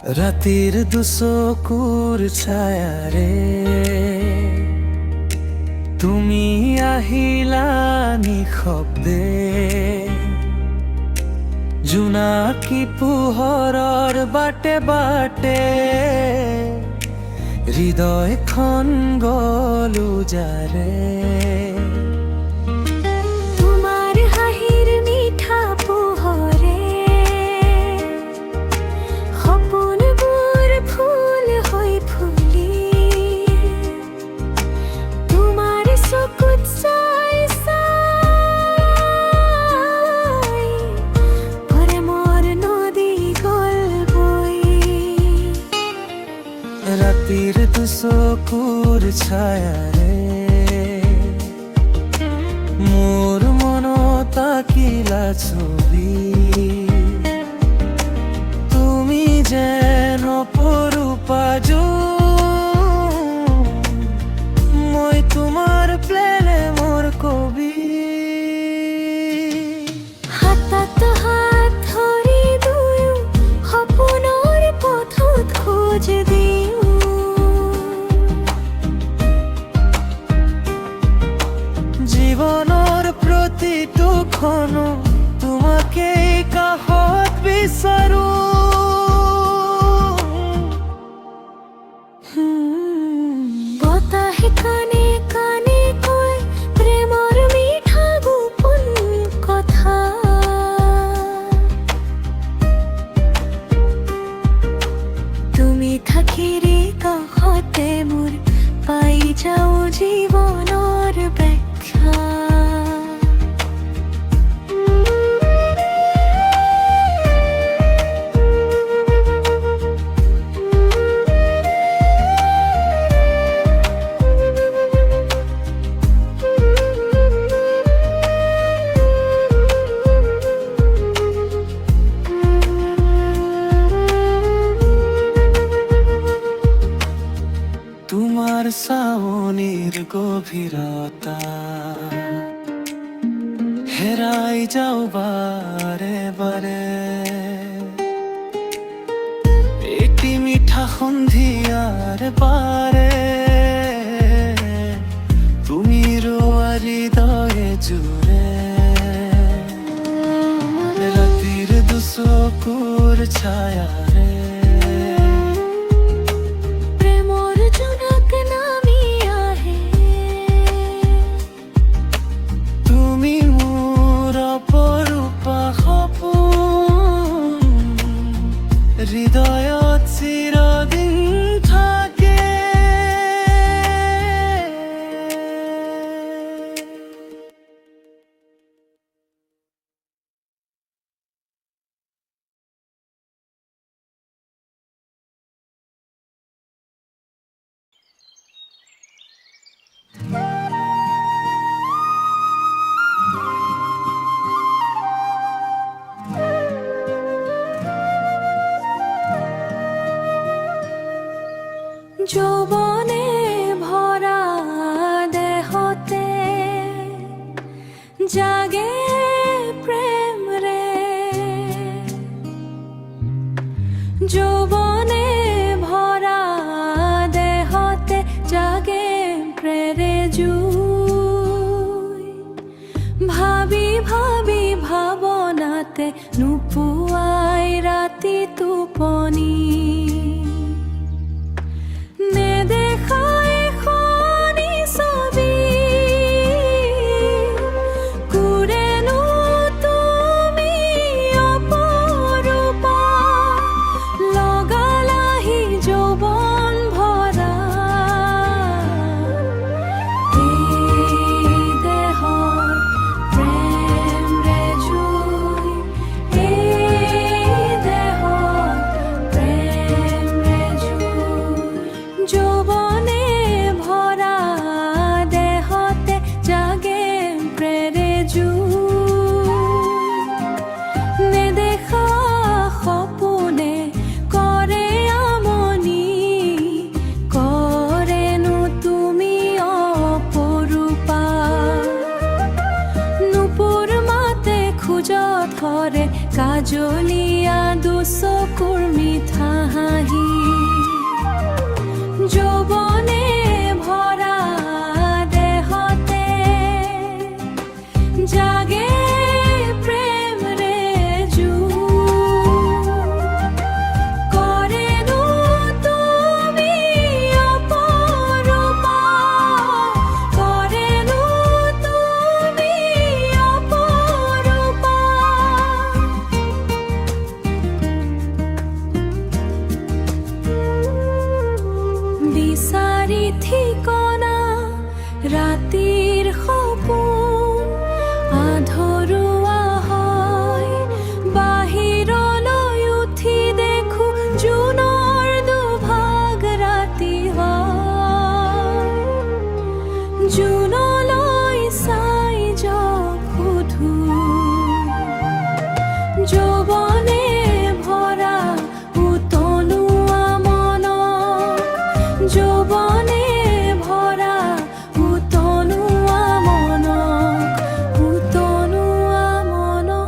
ৰাতেৰ দুচকুৰ ছায়াৰে তুমি আহিলা নিশব্দে, জোনাকী পোহৰৰ বাটে বাটে হৃদয়খন গ'ল উজাৰে। ৰাতিৰ দুচকুৰ ছায়াৰে মোৰ মনত আঁকিলা ছবি, তুমি যেন অপৰূপা জোন, মই তোমাৰ প্ৰেমৰ কবি। হাতত হাত ধৰি দুয়ো সপোনৰ পথত খোজ দিওঁ, জীৱনৰ প্ৰতিটো ক্ষণ তোমাকেই কাষত বিচাৰো। বতাহে কানে কানে কয় প্ৰেমৰ মিঠা গোপন কথা, তুমি থাকিলে কাষতে মোৰ পাই যাওঁ জীৱনৰ ব্যাখ্যা। তোমাৰ চাৱনিৰ গভীৰতা হেৰাই যাওঁ বাৰে বাৰে, এটি মিঠা সন্ধিয়াৰ পাৰে তুমি ৰোৱা হৃদয়ে জুৰে। ৰাতিৰ দুচকুৰ ছায়াৰে হৃদয়ত চিৰদিন থাকে। যৌৱনে ভৰা দেহতে জাগে প্ৰেম ৰে, যৌৱনে ভৰা দেহতে জাগে প্ৰেৰে জুই, ভাবি ভাবি ভাৱনাতে নোপোৱাই ৰাতি টোপনি। প্ৰেম হাঁহি যৌৱনে ভৰা দেহতে জাগে প্ৰেমৰে কৰেনো তুমি অপৰূপা কৰেনো তুমি অপৰূপা বিচাৰি ঠিকনা ৰাতিৰ সপোন আধৰুৱা হয় বাহিৰলৈ উঠি দেখো জোনৰ দুভাগ ৰাতি হয় জোনলৈ চাই সুধো যৌৱনে ভৰা উতলোৱা মনক যৌৱনে ভৰা উতলোৱা মনক উতলোৱা মনক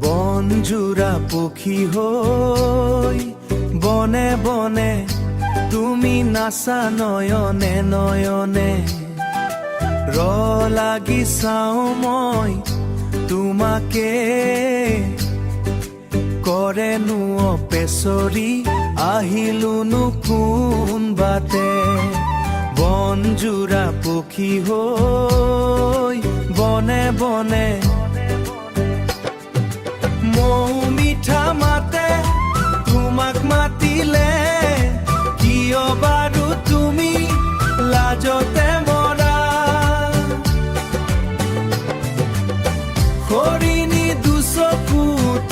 বনজোৰা পক্ষী হৈ বনে বনে তুমি নাচা নয়নে নয়নে লাগি চাওঁ মই তোমাকে কৰেনো অপেচৰি আহিলোনো কোন বাটে বনজোৰা পক্ষী হৈ বনে বনে মৌ মিঠা মাতে তোমাক মাতিলে কিয় বাৰু তুমি লাজতে মৰা হৰিণী দুচকু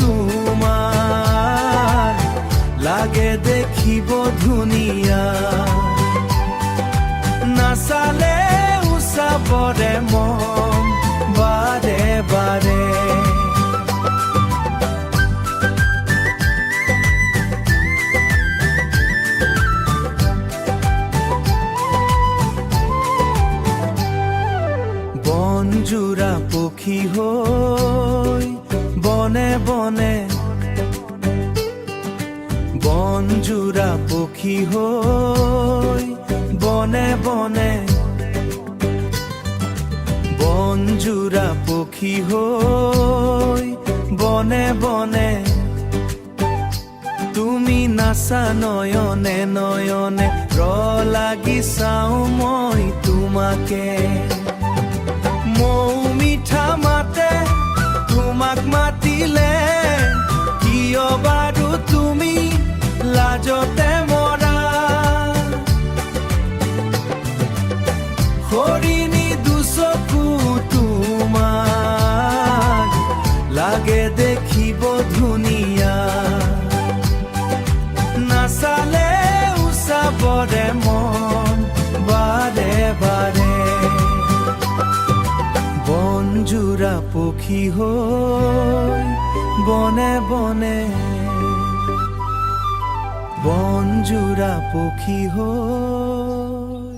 তোমাৰ লাগে দেখিব ধুনীয়া নাচালে উচাবৰে মন বাৰে বাৰে বনজোৰা পক্ষী হৈ বনে বনে বনজোৰা পক্ষী হৈ বনে বনে বনজোৰা পক্ষী হৈ বনে বনে তুমি নাচা নয়নে নয়নে লাগি চাওঁ মই তোমাকে মৌ মিঠা মাতে তোমাক মাতিলে কিয় বাৰু তুমি লাজতে মৰা হৰিণী দুচকু তোমাক লাগে দেখিব ধুনীয়া নাচালে উচাবৰে মন বাৰে বাৰে বনজোৰা পক্ষী হৈ বনে বনে বনজোৰা পক্ষী হৈ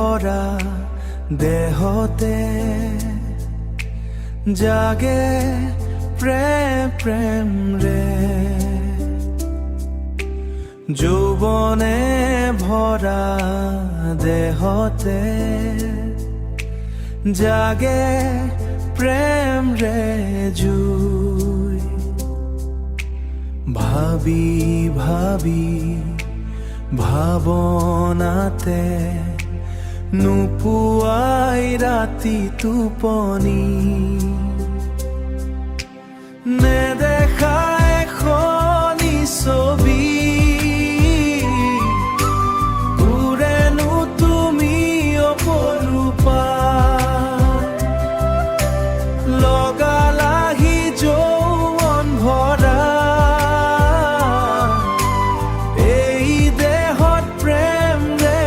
ভৰা দেহতে জাগে প্ৰেম প্ৰেম ৰে যৌৱনে ভৰা দেহতে জাগে প্ৰেম ৰে জুই ভাবি ভাবি ভাৱনাতে নোপোৱাই ৰাতি টোপনি নেদেখা এখনি ছবি ঘূৰেনো তুমি অপৰূপা লগালাহি যৌৱন ভৰা এই দেহত প্ৰেম ৰে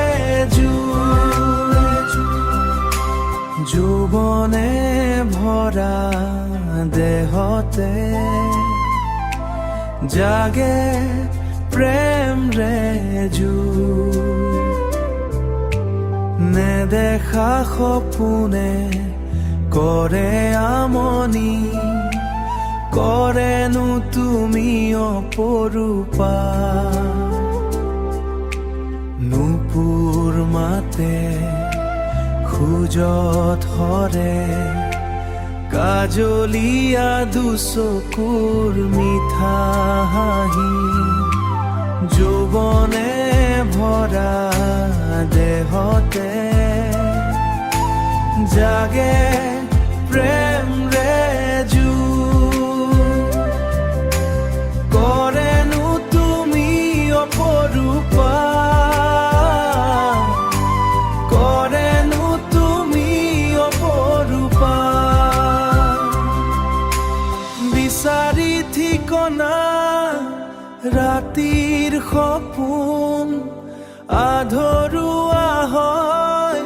যৌৱনে ভৰা দেহতে জাগে প্ৰেম ৰে নেদেখা সপোনে কৰে আমনি কৰেনো তুমি অপৰূপা নুপুৰ মাতে খোজত হৰে কাজলীয়া দুচকুৰ মিঠা হাঁহি যৌৱনে ভৰা দেহতে জাগে প্ৰেম ৰে কৰেনো তুমি অপৰূপা কৰেনো তুমি অপৰূপা বিচাৰি ঠিকনা ৰাতিৰ সপোন আধৰুৱা হয়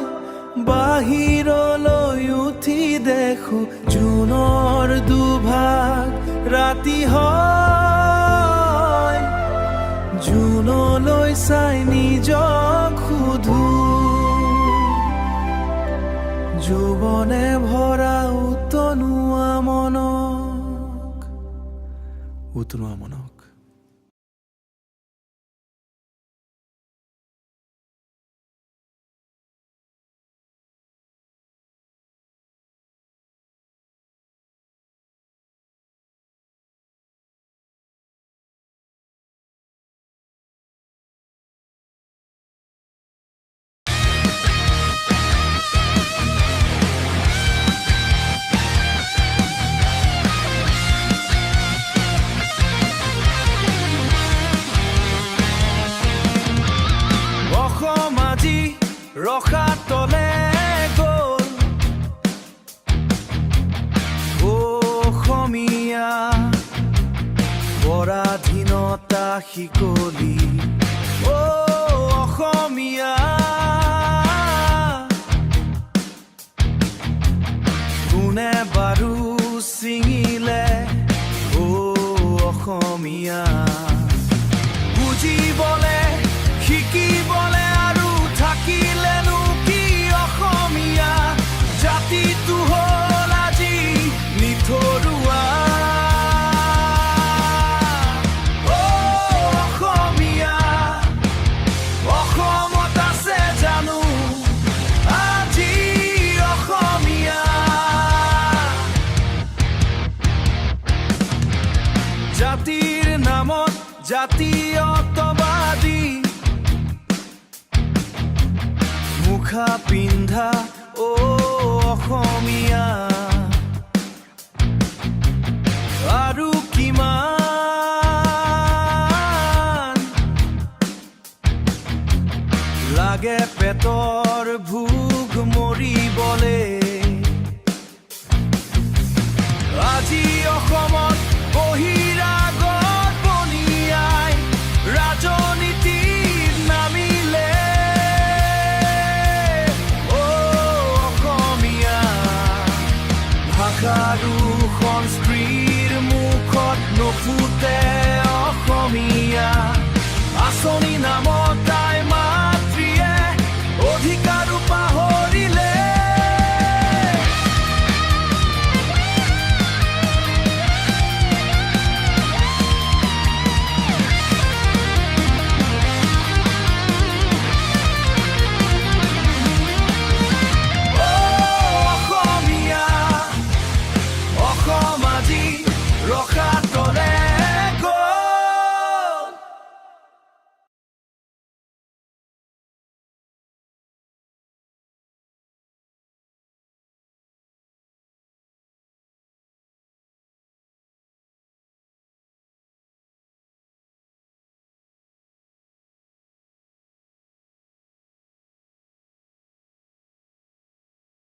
বাহিৰলৈ উঠি দেখো জোনৰ দুভাগ ৰাতি হয় জোনলৈ চাই নিজক সোধো যৌৱনে ভৰা উতনুৱা মনক ৰখা তলে গ'ল অসমীয়া পৰাধীনতা শিকলি অসমীয়া কোনে বাৰু ছিঙিলে অসমীয়া বুজিবলে শিকিবলে আৰু থাকিলেনো কি অসমীয়া জাতিটো হ'ল আজি নিথৰুৱা অসমীয়া অসমত আছে জানো আজি অসমীয়া জাতিৰ নামত জাতীয়তাবাদী মুখা পিন্ধা অসমীয়া আৰু কিমান লাগে পেটৰ ভোগ মৰিবলে